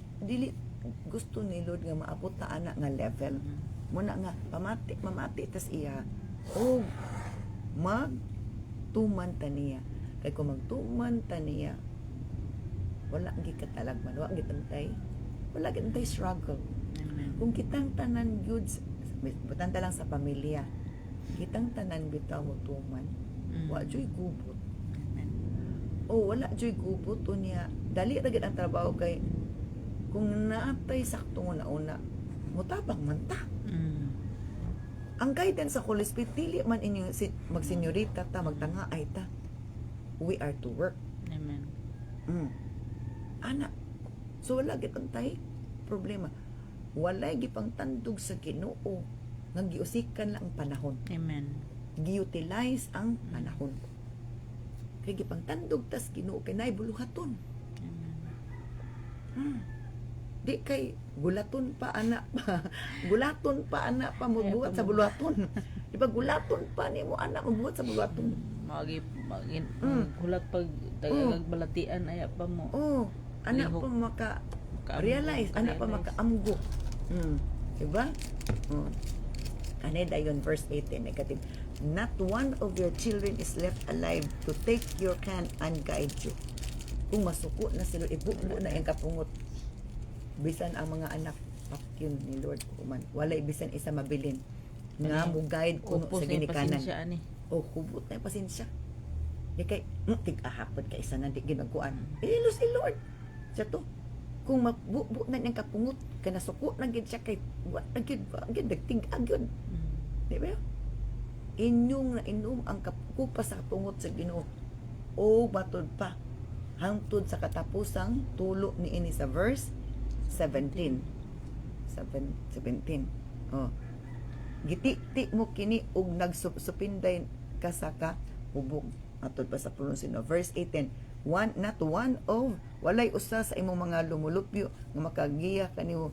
gusto ni Lord nga maabot ta anak nga level. Muna nga mamati tas iya og magtuman ta niya. Kay kung magtuman ta niya wala gyud katalagman, wala gyud wala gyud struggle. Amen. Kung kitang tanan gyud butanta lang sa pamilya, kitang tanan bitaw mo tuman, wa joy gubot. Amen. Wala joy gubot unya dali ra gyud ang trabaho kay kung naatay sakto nga una mutabang man ta. Ang guidance sa Holy Spirit dili man inyo magsenyorita ta magtanga ay ta. We are to work. Amen. Ana. So wala gyud tay problema. Walay gipang tandog sa Ginoo nga giusikan lang ang panahon. Amen. Giutilize ang panahon. Kay gipang tandog tas Ginoo kay naay buluhaton. Amen. Di kay gulaton pa ana pa. Gulaton pa ana pa magbuhat sa buluhaton. Di ba gulaton pa nimo ana magbuhat sa buluhaton. Magi Mm. hulat pag dagag balatian aya pa mo. Oh, ana Lihok. pa maka Makaamgo, realize, ana pa maka-realize. makaamgo. Diba? Kanay dayon verse 18 negative. Not one of your children is left alive to take your hand and guide you. Kung masuko na sila, ibubo na yung kapungot. Bisan ang mga anak, pakyon ni Lord kuman. Walay bisan isa mabilin. Nga Ani, mo guide kuno Upos sa na yung ginikanan. pasensya ani. O hubot na yung pasensya. Di kay, tig-ahapad ka isa na di ginagkuan. Ilo si Lord. Siya to. Kung mabubo na niyang kapungot, ka nasuko na gid siya kay, what na gid, nagtig-ag yun. Di ba? Inyong na inom ang kupas sa kapungot sa Ginoo. O matod pa. Hangtod sa katapusang tulo ni ini sa verse 17. 17. Oh. Giti-ti mo kini ug nagsupinday ka sa kahubog. Matod pa sa pronunsiyon no verse 18. Not one of walay usa sa imong mga lumulupyo nga makagiya kanimo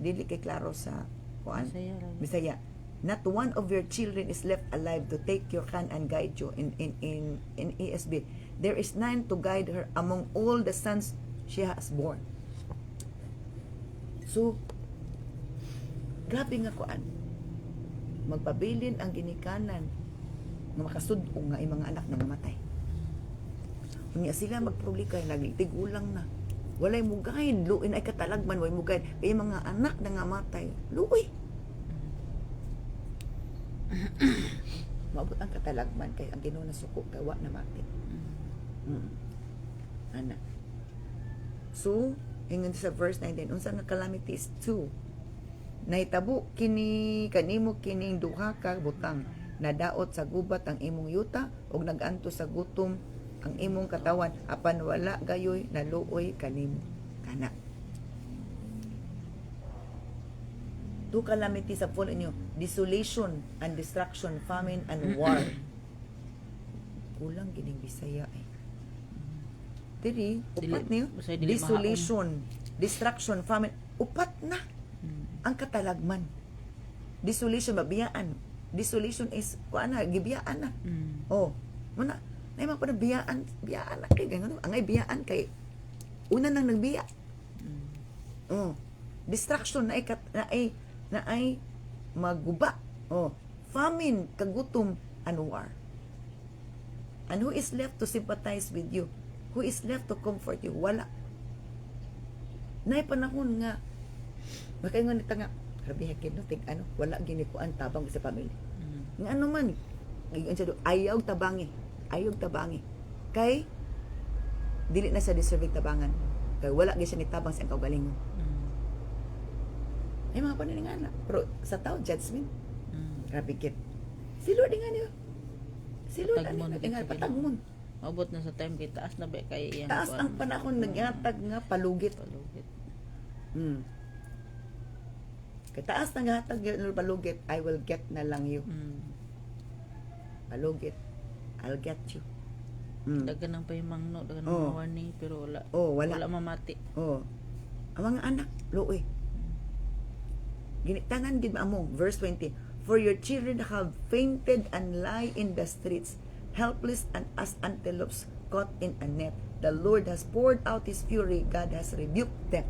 dili kay klaro sa kuan Masaya lang. Bisaya. Not one of your children is left alive to take your hand and guide you in ESV. There is none to guide her among all the sons she has born. So, grabe nga kuan. Magpabilin ang ginikanan nga makasud-o nga ang mga anak na mamatay. Unya sila magproblika nagtigulang na. Walay mugahin, luin ay katalagman, walay mugahin. Kaya mga anak na nga matay, luoy. Maabot ang katalagman kay ang Ginoo na suko kay wa na mati. Ana. So, ingon sa verse 19, unsa nga calamities 2. Nahitabo kini kanimo kining duha ka butang nadaot sa gubat ang imong yuta ug naganto sa gutom ang imong katawan apan wala gayoy naluoy kanimo kana. Two calamities upon inyo, desolation and destruction, famine and war. Kulang gining Bisaya eh. Dili, upat niyo. Basta dili Desolation, destruction, famine, upat na ang katalagman. Desolation, mabiyaan. Desolation is, kuan na, gibiyaan na. Oh, muna, na yung mga biyaan na kay ganun. Ang ay biyaan kay, una nang nagbiya. Oh, destruction na ay maguba. Oh, famine, kagutom, and war. And who is left to sympathize with you? Who is left to comfort you? Wala. Nay panahon nga makaingon nita nga grabe hakin no wala gini ko ang tabang sa pamilya. Nga ano man giyon siya ayaw tabangi. Kay dili na sa deserving tabangan. Kay wala gyud siya ni tabang sa kaugalingon. Ay mga pananingana. Pero sa tao judgment. Grabe kit. Si Lord nga niyo. Si Lord Patagmon, nga patagmon. Maabot na sa time kay taas na ba kay iyang Taas kuan. ang panahon nagyatag nga palugit. Palugit. Kay taas ng hatag yun palugit, I will get na lang you. Palugit, I'll get you. Dagan ng pahimang no, dagan ng Oh. mga warning pero wala. Wala. Wala mamati. Ang mga anak, luoy. Ginitanan din maamong, verse 20, for your children have fainted and lie in the streets, helpless and as antelopes caught in a net. The Lord has poured out His fury, God has rebuked them.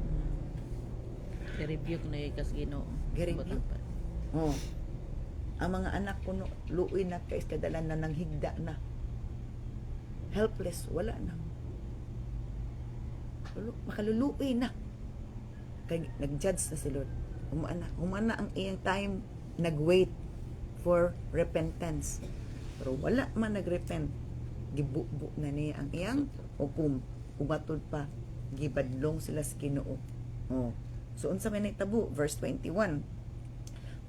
I-rebuke na yung kas Ginoo. I-rebuke. Ang mga anak ko no, luoy na kay kadalan na nanghigda na. Helpless, wala na. Makaluluoy na. Kay nag-judge na si Lord. Humana ang iyang time nag-wait for repentance. Pero wala man nag-repent. Gibubo na niya ang iyang hukom. Kumatod pa, gibadlong sila sa Ginoo. So unsa may nahitabo? Verse 21.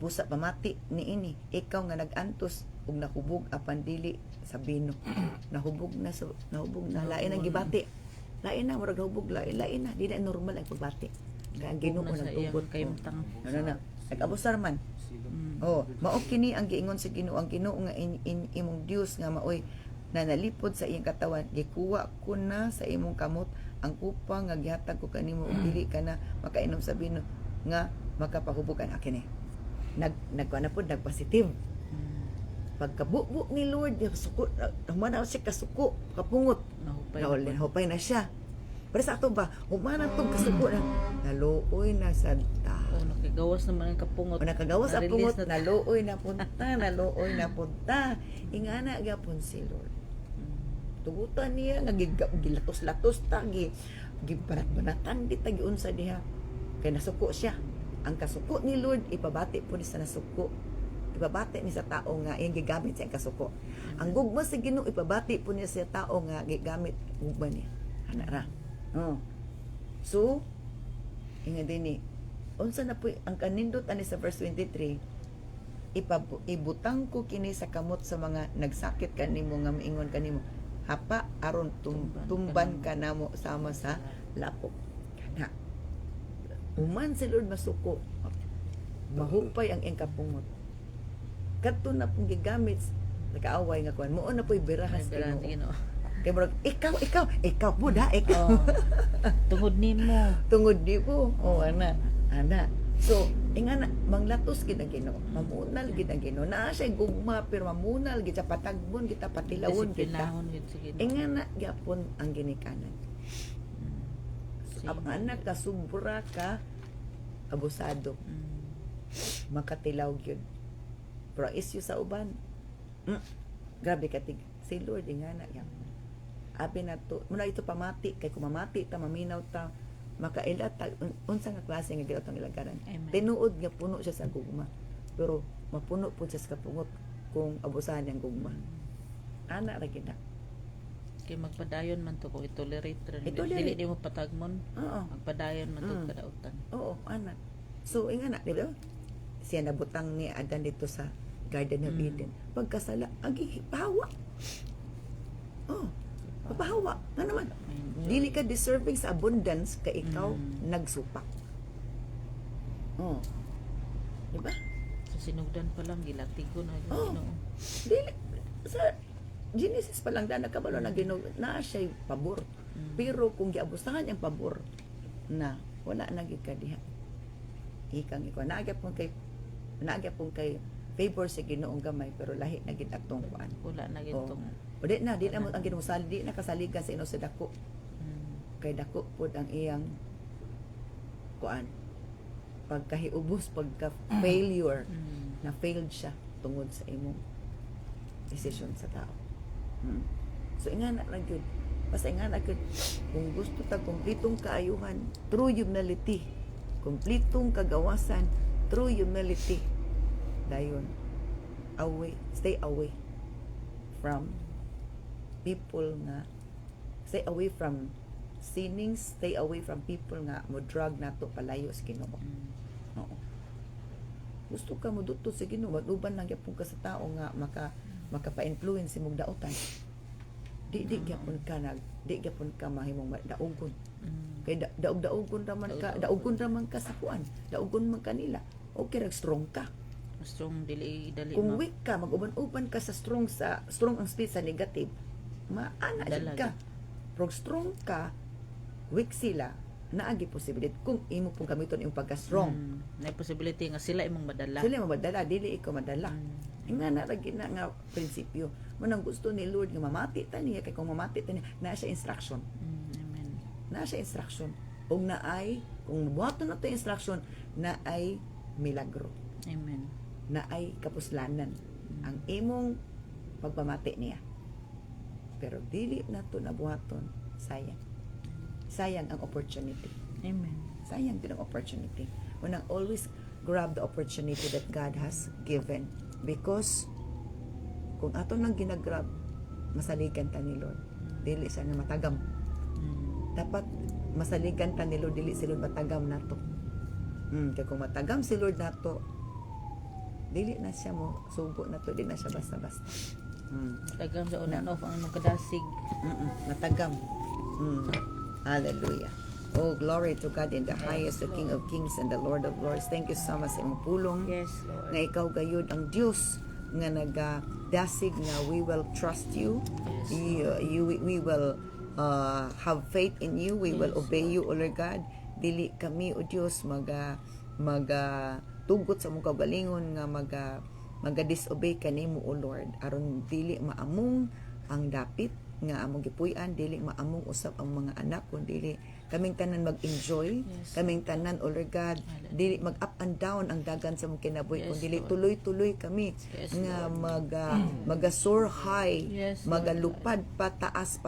Busa pamati ni ini, ikaw nga nag-antos ug nahubog apan dili sa bino. Nahubog na lain ang gibati. Lain na murag nahubog lain na di na normal ang pagbati. Kaya Ginoo na sa iyang nagtugot. kaimtang. Ano na? Nag-abusar man. Mm. Oh, mao kini ang giingon sa Ginoo, ang Ginoo nga imong Dios nga maoy na nalipod sa iyang katawan, gikuha ko na sa imong kamot ang kupang nga gihatag ko kanimo ug dili ka na makainom sa bino nga makapahubog an akin eh. Nagkuana pod nagpositive. Mm. Pagkabubo ni Lord, suko, humana siya kasuko, kapungot. Hupay na siya. Pero sa ato ba, humana tong kasuko na, naluoy na sa Oh, nakagawas naman ang kapungot. o nakagawas ang Na-release pungot, naluoy na punta. Ingana gyapon si Lord. Mm. Tugutan niya nga gilatos-latos ta gibarat-baratan di tagi unsa diha. Kay nasuko siya. Ang kasuko ni Lord ipabati po ni sa nasuko. Ipabati ni sa tao nga iyang gigamit sa iyang kasuko. Ang gugma sa Ginoo ipabati po niya sa tao nga gigamit gugma niya. Ana ra. Oh. So, inga dinhi unsa na po ang kanindot ani sa verse 23, ibutang ko kini sa kamot sa mga nagsakit kanimo nga miingon kanimo, hapa aron tumban ka namo sama sa lapok. Kana. Human si Lord masuko. Mahupay ang iyang kapungot. Kadto na pong gigamit nakaaway nga kuan. Mao na po'y birahas Ay, Ginoo. Kay murag ikaw buda, ikaw. Oh. Tungod nimo. Tungod di po. O, ana. So, ingana, manglatos gid ang Ginoo. Mamunal gid ang Ginoo. Naa siya gugma, pero mamunal gid siya patagbon, kita patilawon kita. Disiplinahon gid sa Ginoo. Ingana, gyapon ang ginikanan. Ang anak ka, sobra ka, abusado. Mm. Makatilaw gyud. Pero issue sa uban, grabe katig. Si Lord, ingana, gyapon. Abi na to, muna ito pamati, kay kung mamati ta, maminaw ta, makailat ta, unsa nga klase nga gilot ang ilagaran. Amen. Tinuod nga puno siya sa gugma. Pero mapuno po siya sa kapungot kung abusahan niyang gugma. Ana ra gid na. Kay magpadayon man to kung itolerate rin. I-tolerate. Dili di mo patagmon. Oo. Magpadayon man to kadautan. Oo, ana. So ingana, di ba? Siya nabutang ni Adan dito sa Garden of Eden. Pagkasala, agi pahawa. Oh, papahawa. Nga naman. Dili ka deserving sa abundance ka ikaw nagsupak. Oh. Di ba? Sa sinugdan pa lang gilatigon ang Oh. Ginoo. Dili sa Genesis pa lang na kabalo na Ginoo na siya pabor. Pero kung giabusahan ang pabor na wala na gid ka diha. Ikang ikaw naagya pong kay favor sa Ginoong gamay pero lahi na gid atong kuan. Wala na gitong. O di na mo ang Ginoo sali, di na kasaligan sa ino sa dako. Kay dako pod ang iyang kuan. Pagkahiubos, pagka-failure, na failed siya tungod sa imong decision sa tao. So, ingana na gyud. Basta ingana gyud. Kung gusto ta kumpletong kaayuhan, true humility. Kumpletong kagawasan, true humility. Dayon, stay away from people nga, stay away from sinning, stay away from people nga mo drug nato palayo sa Ginoo. Oo. Gusto ka mo dudto sa Ginoo, maguban lang gyapon ka sa tao nga makapa-influence imong daotan. Di gyapon ka mahimong daugon. Kay daog-daogon raman ka sa kuan. Daogon man kanila. Okay ra strong ka. Strong dili Kung weak ka, mag-uban-uban ka sa strong ang spirit sa negative, maana jud ka. Pero strong ka, weak sila, naagi posibilidad kung imo pong gamiton yung pagka-strong. Na possibility nga sila imong madala. Sila madala, dili ikaw madala. Nga na nga prinsipyo. Manang gusto ni Lord nga mamati ta niya, kay kung mamati ta niya, na siya instruction. Amen. Na siya instruction. Kung buhaton na to instruction, na ay milagro. Amen. Na ay kapuslanan ang imong pagpamati niya. Pero dili na to nabuhaton, sayang ang opportunity. Amen. Sayang din ang opportunity. Unang always grab the opportunity that God has given, because kung ato nang ginagrab, masaligan ta ni Lord, dili siya na matagam. Dapat masaligan ta ni Lord, dili si Lord matagam nato. Kaya kung matagam si Lord nato, dili na siya mo sugo na to, dili na siya basta-basta. Tagam sa una of ang kadasig. Matagam. Hallelujah. Oh, glory to God in the highest, the King of Kings and the Lord of Lords. Thank you so much sa imong pulong. Yes, Lord. Nga ikaw gayud ang Dios nga nagadasig nga we will trust you. We will have faith in you. We will obey you, O Lord God. Dili kami, O Dios, tugot sa mong kaugalingon nga maga-disobey kanimo, O Lord. Aron dili maamong ang dapit nga among gipuy-an, dili maamong usab ang mga anak, kun dili kaming tanan mag-enjoy, kaming tanan, O Lord God, dili mag-up and down ang dagan sa mong kinabuhi, kun dili tuloy-tuloy kami nga maga-soar high, magalupad pataas,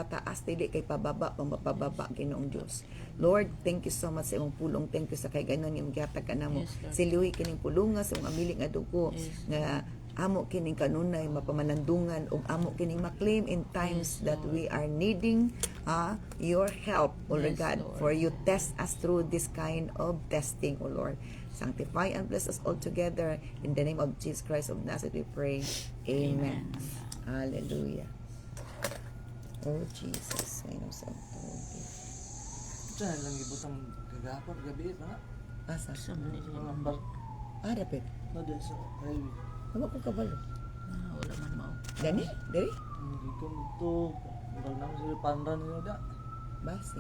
dili kay pababa, pababa, Ginoong Dios. Lord, thank you so much sa imong pulong. Thank you sa kay ganon yung gihatag ka namo. Siluhi kining pulunga sa imong amili nga dugo nga amo kining kanunay mapamanandungan ug amo kining maklaim in times that we are needing your help, O Lord God, for you test us through this kind of testing, O Lord. Sanctify and bless us all together in the name of Jesus Christ of Nazareth we pray. Amen. Hallelujah. Oh Jesus, may nang sa Saan lang ibutang kagapon, gabi na. asa. Sa man siya. Mga bar, Dapit. na sa highway. Ano ko kabalo? Wala man mao. Dani? Diri? Hindi ko ito, parang naman sila pandan nila da. Basi.